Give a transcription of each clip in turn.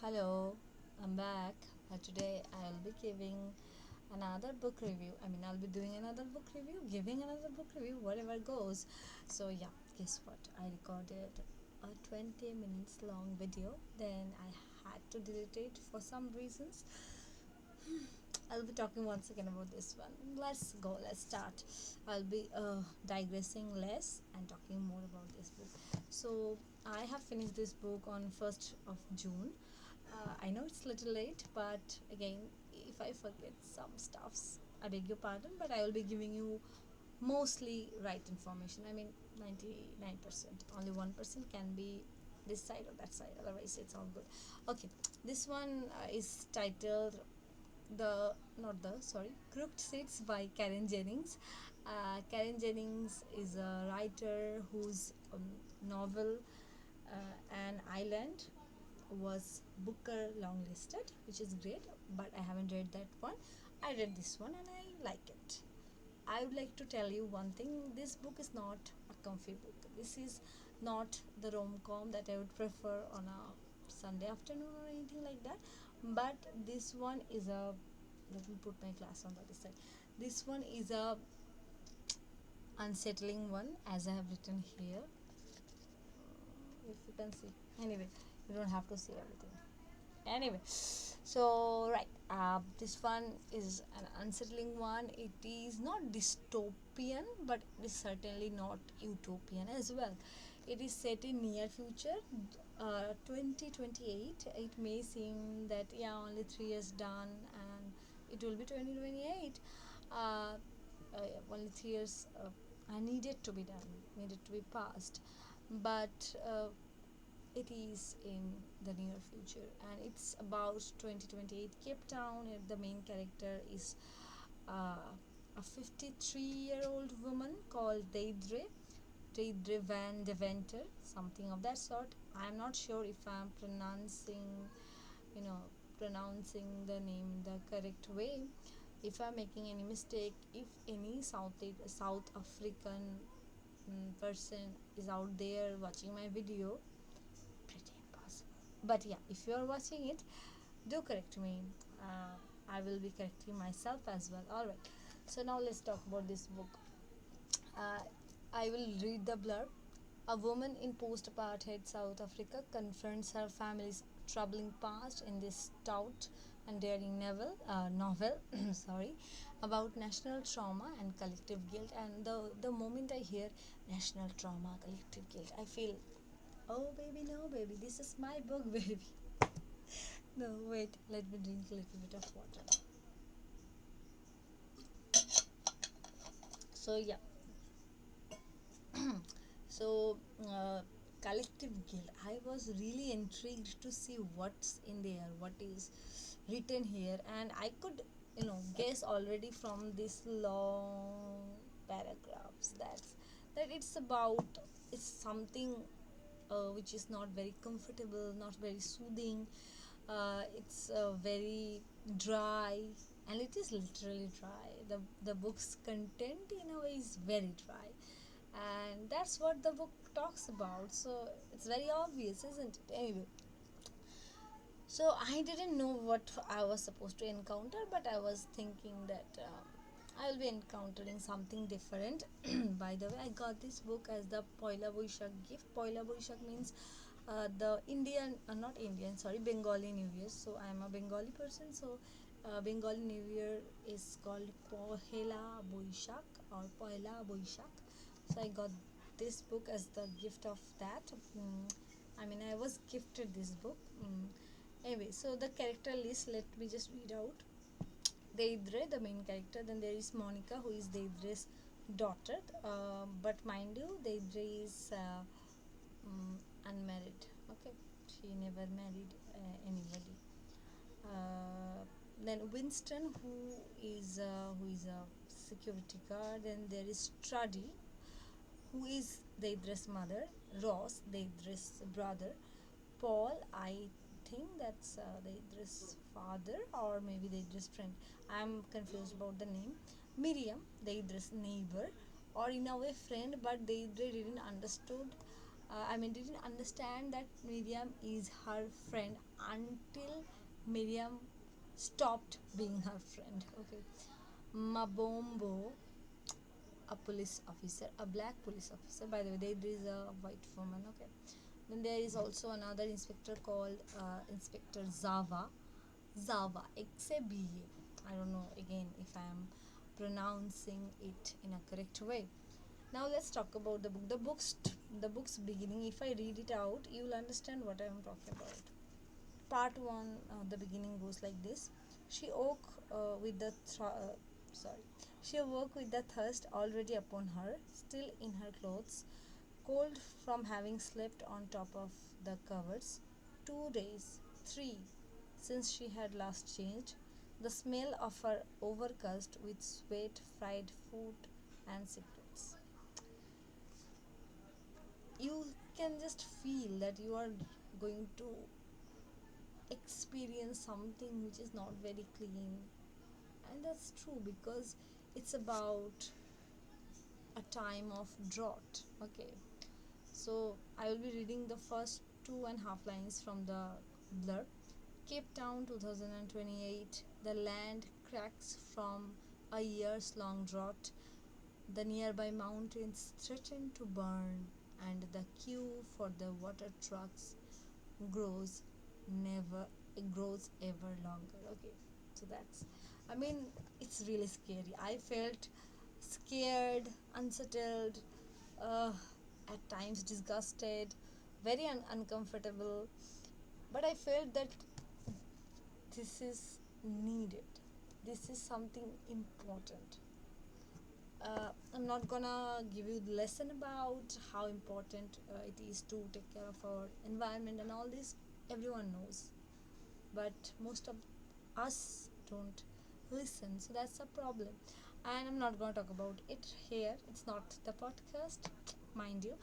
Hello, I'm back. Today I'll be giving another book review. I'll be doing another book review, giving another book review, whatever goes. So, yeah, guess what? I recorded a 20 minutes long video, then I had to delete it for some reasons. I'll be talking once again about this one. Let's go, let's start. I'll be digressing less and talking more about this book. So, I have finished this book on 1st of June. I know it's a little late, but again, if I forget some stuffs, I beg your pardon, but I will be giving you mostly right information. 99%. Only 1% can be this side or that side, otherwise, it's all good. Okay, this one is titled the not the sorry Crooked Seats by Karen Jennings. Karen Jennings is a writer whose novel An Island was Booker longlisted, which is great, but I haven't read that one. I read this one and I like it. I would like to tell you one thing: this book is not a comfy book. This is not the rom-com that I would prefer on a Sunday afternoon or anything like that. But this one is a, let me put my glass on the other side. This one is a unsettling one, as I have written here. If you can see. Anyway, you don't have to see everything. Anyway, so right, this one is an unsettling one. It is not dystopian, but it is certainly not utopian as well. It is set in near future, 2028. It may seem that yeah, only 3 years done and it will be 2028. Only 3 years needed to be done, needed to be passed, but it is in the near future and it's about 2028 Cape Town, and the main character is a 53-year-old woman called Deidre Van Deventer, something of that sort. I'm not sure if I'm you know pronouncing the name the correct way. If I'm making any mistake, if any South African person is out there watching my video, pretty impossible. But yeah, if you are watching it, do correct me. I will be correcting myself as well. All right. So now let's talk about this book. Uh, I will read the blurb. A woman in post-apartheid South Africa confronts her family's troubling past in this stout and daring novel sorry, about national trauma and collective guilt. And the moment I hear national trauma, collective guilt, I feel, oh baby, no baby, this is my book, baby. No, wait, let me drink a little bit of water. So yeah, so collective guilt. I was really intrigued to see what's in there, what is written here, and I could, guess already from this long paragraphs that it's something which is not very comfortable, not very soothing. It's very dry, and it is literally dry. The book's content in a way is very dry, and that's what the book talks about. So it's very obvious, isn't it? Anyway, so I didn't know what I was supposed to encounter, but I was thinking that I'll be encountering something different. By the way, I got this book as the Poila Boishak gift. Poila Boishak means the Indian, not Indian, sorry, Bengali New Year. So I'm a Bengali person, so Bengali New Year is called Pohela Boishak or Poila Boishak. So I got this book as the gift of that. I was gifted this book. Anyway, so the character list, let me just read out. Deidre, the main character. Then there is Monica, who is Deidre's daughter. But mind you, Deidre is unmarried. Okay, she never married anybody. Then Winston, who is a security guard. Then there is Truddy, who is Deidre's mother. Ross, Deidre's brother. Paul, I think that's Deidre's father, or maybe Deidre's friend. I'm confused about the name. Miriam, Deidre's neighbor, or in a way friend, but Deidre didn't understood didn't understand that Miriam is her friend until Miriam stopped being her friend. Okay, Mabombo, a police officer, a black police officer. By the way, there is a white woman. Okay, then there is also another inspector called Inspector Zava. Zava, XABA. I don't know again if I am pronouncing it in a correct way. Now let's talk about the book. The book's beginning. If I read it out, you will understand what I am talking about. Part one, the beginning goes like this. She woke with the sorry. She awoke with the thirst already upon her, still in her clothes, cold from having slept on top of the covers. 2 days, three, since she had last changed. The smell of her overcast with sweat, fried food, and cigarettes. You can just feel that you are going to experience something which is not very clean, and that's true because it's about a time of drought. Okay, so I will be reading the first two and a half lines from the blurb. Cape Town 2028. The land cracks from a years long drought. The nearby mountains threaten to burn, and the queue for the water trucks grows never grows ever longer. Okay, so that's, I mean, it's really scary. I felt scared, unsettled, uh, at times disgusted, very uncomfortable, but I felt that this is needed, this is something important. I'm not gonna give you the lesson about how important it is to take care of our environment and all this. Everyone knows, but most of us don't listen. So that's a problem, and I'm not gonna talk about it here. It's not the podcast, mind you.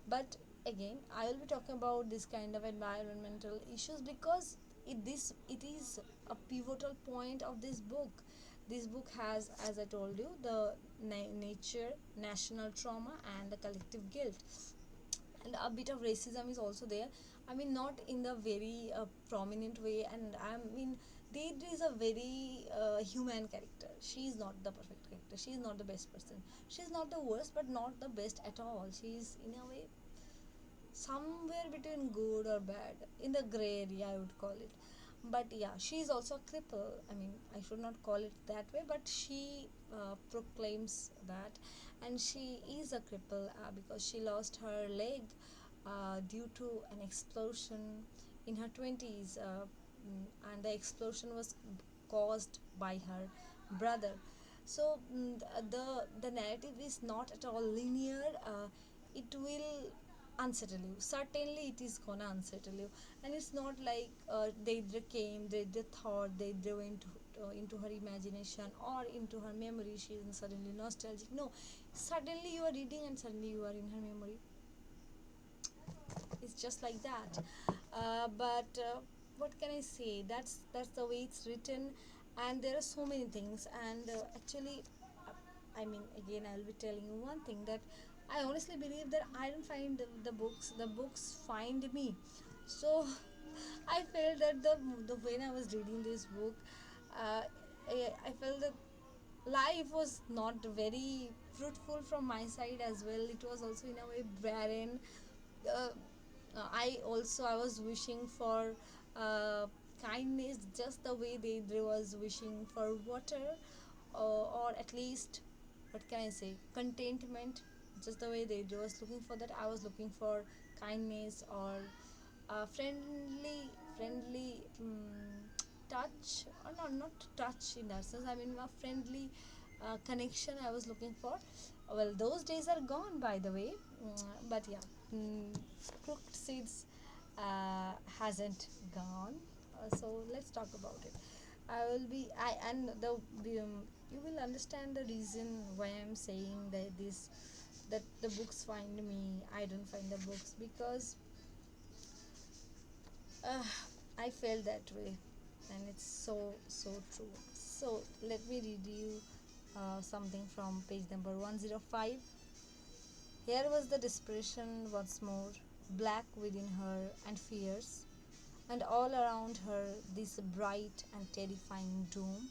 But again, I will be talking about this kind of environmental issues because it is a pivotal point of this book. This book has, as I told you, the nature, national trauma, and the collective guilt, and a bit of racism is also there. I mean, not in the very prominent way, and I mean, Deidre is a very human character. She is not the perfect character. She is not the best person. She is not the worst, but not the best at all. She is, in a way, somewhere between good or bad, in the gray area, I would call it. But yeah, she is also a cripple. I mean, I should not call it that way, but she proclaims that, and she is a cripple because she lost her leg due to an explosion in her 20s, and the explosion was caused by her brother. So the narrative is not at all linear. It will unsettle you. Certainly, it is gonna unsettle you, and it's not like they came, they thought, they went into her imagination or into her memory. She is suddenly nostalgic. No, suddenly you are reading and suddenly you are in her memory. It's just like that. But what can I say? That's the way it's written, and there are so many things. And actually, I mean, again, I'll be telling you one thing, that I honestly believe that I don't find the books. The books find me. So I felt that the when I was reading this book, uh, I felt that life was not very fruitful from my side as well. It was also in a way barren. uh, I was wishing for kindness, just the way they was wishing for water, or at least, what can I say, contentment. Just the way they was looking for that, I was looking for kindness, or friendly touch, or not touch in that sense. I mean, a friendly connection I was looking for. Well, those days are gone, by the way. But yeah, crooked seeds hasn't gone. So let's talk about it. I will be I and the you will understand the reason why I'm saying that the books find me, I don't find the books, because uh, I felt that way, and it's so true. So let me read you something from page number 105. Here was the desperation once more. black within her and fierce, and all around her this bright and terrifying doom.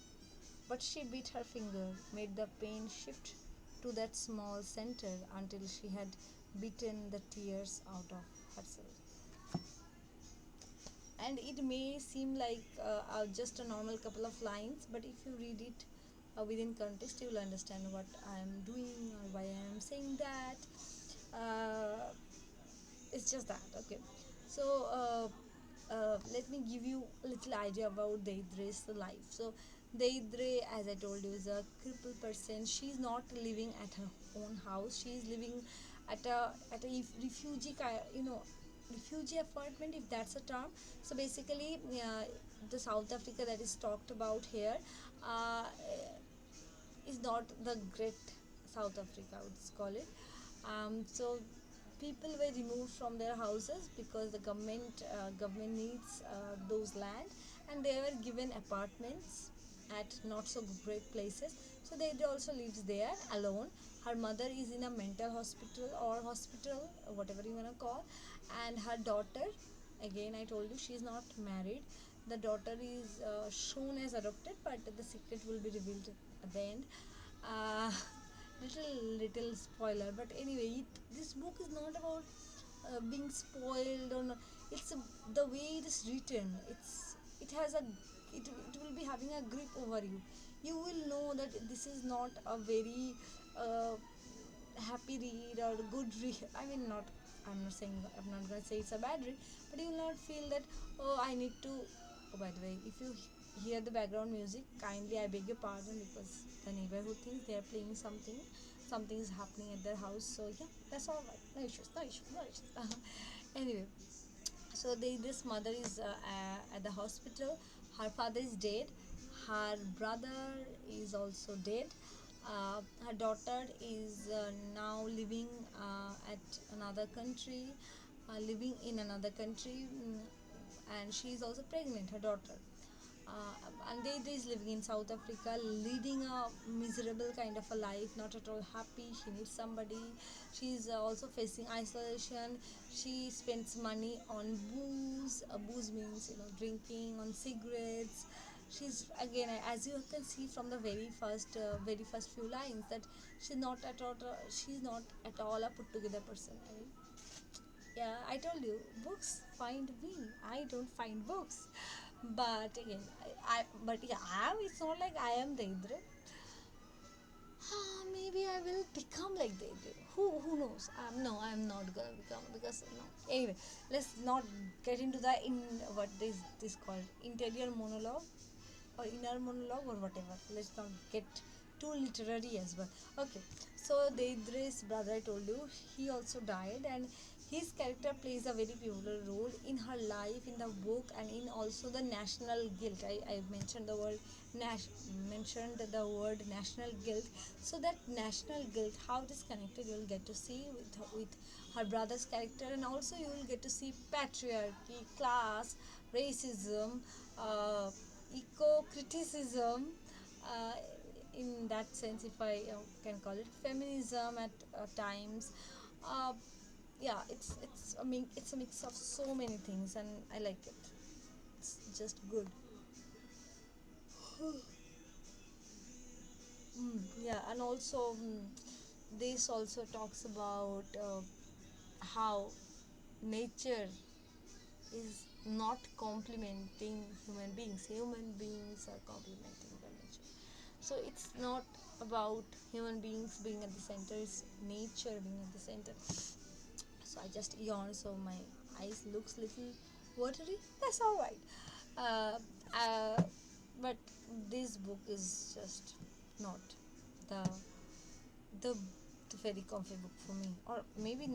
But she bit her finger, made the pain shift to that small center until she had beaten the tears out of herself. And it may seem like just a normal couple of lines, but if you read it within context, you will understand what I am doing or why I am saying that. Uh, it's just that, okay. So let me give you a little idea about Deidre's life. So Deidre, as I told you, is a crippled person. She's not living at her own house. She's living at a refugee refugee apartment, if that's a term. So basically, the South Africa that is talked about here uh, is not the great South Africa, I would call it. So people were removed from their houses because the government needs those land, and they were given apartments at not so great places. So they also lives there alone. Her mother is in a mental hospital or hospital, whatever you wanna call, and her daughter, again I told you she's not married. The daughter is shown as adopted, but the secret will be revealed at the end. uh, little spoiler, but anyway, this book is not about being spoiled or not. It's the way it is written. It has a it will be having a grip over you. You will know that this is not a very uh, happy read or good read. I mean, not, I'm not saying, I'm not going to say it's a bad read, but you will not feel that, oh, I need to. Oh, by the way, if you hear the background music, kindly I beg your pardon, because the neighborhood thinks they are playing something is happening at their house. So yeah, that's all right. No issues, no issues, no issues. Anyway, so this mother is at the hospital. Her father is dead. Her brother is also dead. Her daughter is now living at another country, living in another country, and she is also pregnant, her daughter. And they is living in South Africa, leading a miserable kind of a life, not at all happy. She needs somebody. She's also facing isolation. She spends money on booze. Booze means, drinking, on cigarettes. She's again, as you can see from the very first few lines, that she's not at all a put together person. I mean, yeah, I told you, books find me. I don't find books. But again, but yeah, it's not like I am Daidre. Maybe I will become like Daidre. Who knows? No, I'm not gonna become, because no. Anyway, let's not get into the in what this called interior monologue or inner monologue or whatever. Let's not get too literary as well. Okay, so Deidre's brother, I told you, he also died, and his character plays a very pivotal role in her life, in the book, and in also the national guilt. I mentioned the word national guilt. So that national guilt, how it is connected, you will get to see with her brother's character, and also you will get to see patriarchy, class, racism, uh, eco criticism, uh, in that sense, if I can call it feminism at times. Uh, yeah, it's a mix of so many things, and I like it. It's just good. Yeah, and also this also talks about how nature is not complementing human beings. Human beings are complementing the nature. So it's not about human beings being at the center, it's nature being at the center. So I just yawned, so my eyes looks little watery. That's all right. Uh, uh, but this book is just not the the the very comfy book for me, or maybe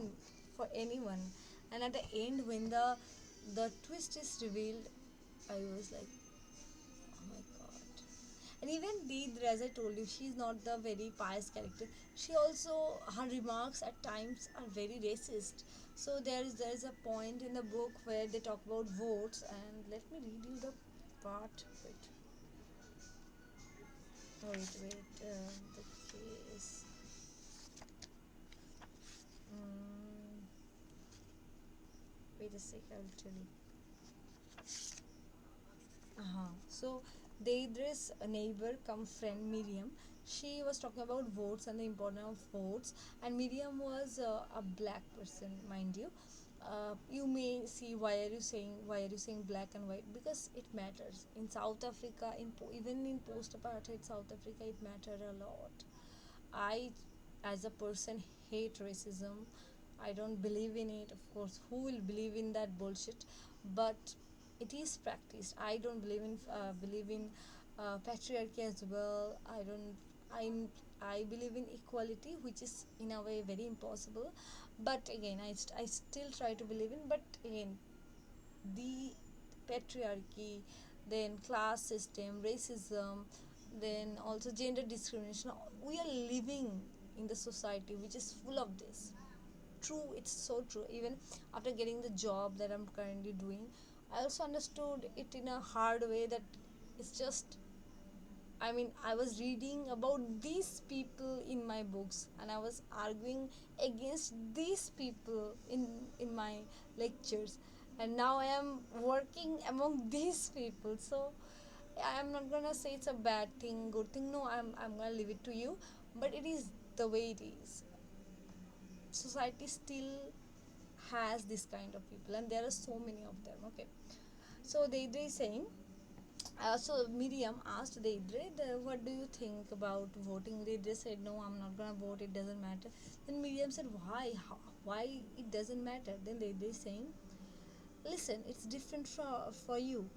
for anyone. And at the end, when the twist is revealed, I was like, oh my god. And even Deidre, as I told you, she's not the very pious character. She also, her remarks at times are very racist. So there is a point in the book where they talk about votes, and let me read you the part. Wait, the case. Mm, Wait a sec, I will tell you. So Deidre's neighbor come friend Miriam, she was talking about votes and the importance of votes, and Miriam was a black person, mind you. You may see why are you saying black and white, because it matters in South Africa, even in post apartheid South Africa, it mattered a lot. I, as a person, hate racism. I don't believe in it. Of course, who will believe in that bullshit? But it is practiced. I don't believe in patriarchy as well. I'm I believe in equality, which is in a way very impossible. But again, I still try to believe in. But again, the patriarchy, then class system, racism, then also gender discrimination. We are living in the society which is full of this. True, it's so true. Even after getting the job that I'm currently doing, I also understood it in a hard way that it's just, I mean, I was reading about these people in my books, and I was arguing against these people in my lectures, and now I am working among these people. So I am not gonna say it's a bad thing, good thing. No, I'm gonna leave it to you. But it is the way it is. Society still has this kind of people, and there are so many of them. Okay, so they saying, so Miriam asked Deidre, what do you think about voting? Deidre said, no, I'm not gonna vote, it doesn't matter. Then Miriam said, why? Why it doesn't matter? Then Deidre saying, listen, it's different for you.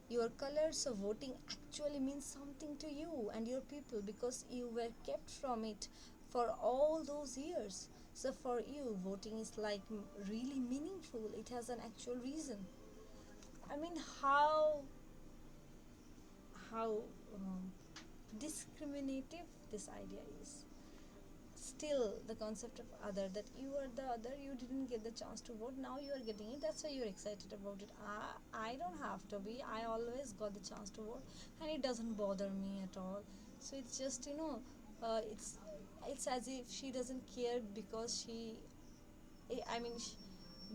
Your colors of voting actually means something to you and your people, because you were kept from it for all those years. So for you, voting is like really meaningful. It has an actual reason. I mean, how discriminative this idea is. Still, the concept of other, that you are the other, you didn't get the chance to vote, now you are getting it, that's why you're excited about it. I don't have to be, I always got the chance to vote, and it doesn't bother me at all. So it's just, it's as if she doesn't care, because I mean,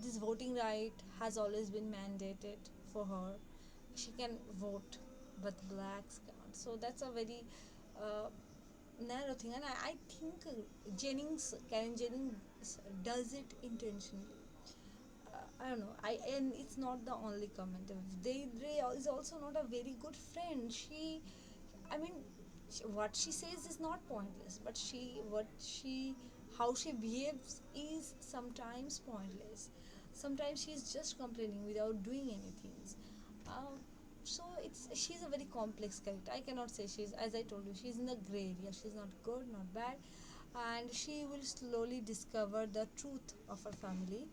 this voting right has always been mandated for her. She can vote, but blacks can't. So that's a very uh, narrow thing, and I think Karen Jennings does it intentionally. I don't know. And it's not the only comment. Deidre is also not a very good friend. I mean, what she says is not pointless, but how she behaves is sometimes pointless. Sometimes she's just complaining without doing anything. Um, so she's a very complex character. I cannot say she's, as I told you, she's in the gray area. She's not good, not bad, and she will slowly discover the truth of her family.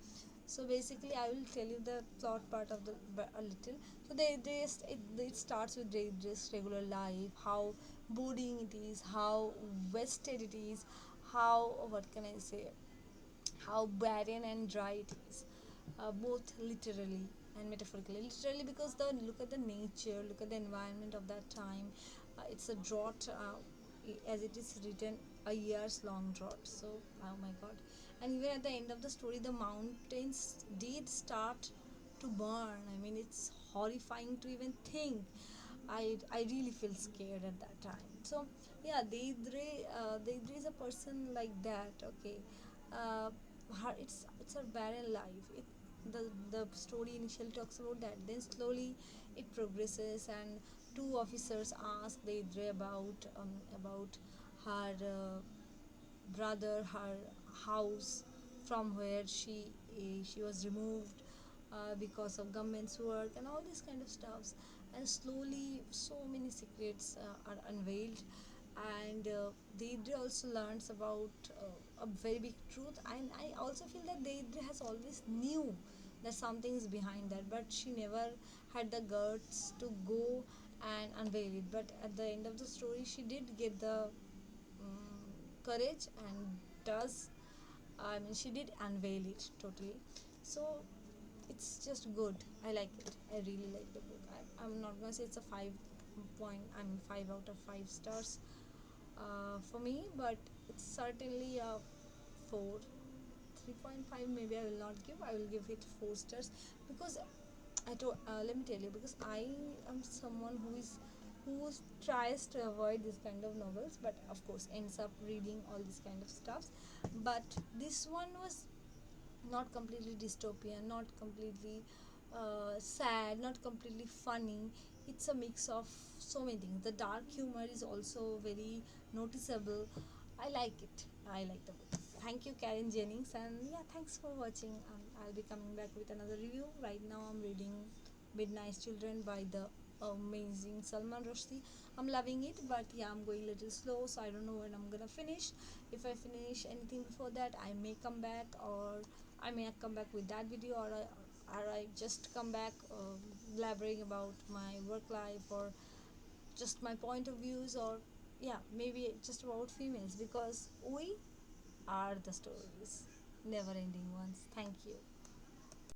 So basically, I will tell you the plot part of a little. So it starts with their just regular life, how boring it is, how wasted it is, how, what can I say, how barren and dry it is, both literally and metaphorically. Literally, because look at the nature, look at the environment of that time. It's a drought, as it is written, a years long drought. So, oh my god. And even at the end of the story, the mountains did start to burn. I mean, it's horrifying to even think. I really feel scared at that time. So yeah, Deidre is a person like that. Okay, uh, it's a barren life. The story initially talks about that. Then slowly it progresses, and two officers ask Deidre about her brother, her house from where she was removed because of government's work and all this kind of stuffs. And slowly so many secrets are unveiled, and Deidre also learns about a very big truth. And I also feel that Deidre has always knew that something is behind that, but she never had the guts to go and unveil it. But at the end of the story, she did get the courage and does, I mean, she did unveil it totally. So it's just good. I like it. I really like the book. I'm not gonna say it's a 5 out of 5 stars for me, but it's certainly a 4. 3.5 maybe I will not give. I will give it 4 stars because let me tell you, because I am someone who tries to avoid this kind of novels, but of course ends up reading all this kind of stuffs. But this one was not completely dystopian, not completely sad, not completely funny. It's a mix of so many things. The dark humor is also very noticeable. I like it. I like the book. Thank you, Karen Jennings, and yeah, thanks for watching. I'll be coming back with another review. Right now, I'm reading Midnight Children by the amazing Salman Rushdie. I'm loving it, but yeah, I'm going a little slow, so I don't know when I'm gonna finish. If I finish anything before that, I may come back, or I may come back with that video, or I just come back blabbering about my work life, or just my point of views, or yeah, maybe just about females, because we are the stories, never ending ones. Thank you.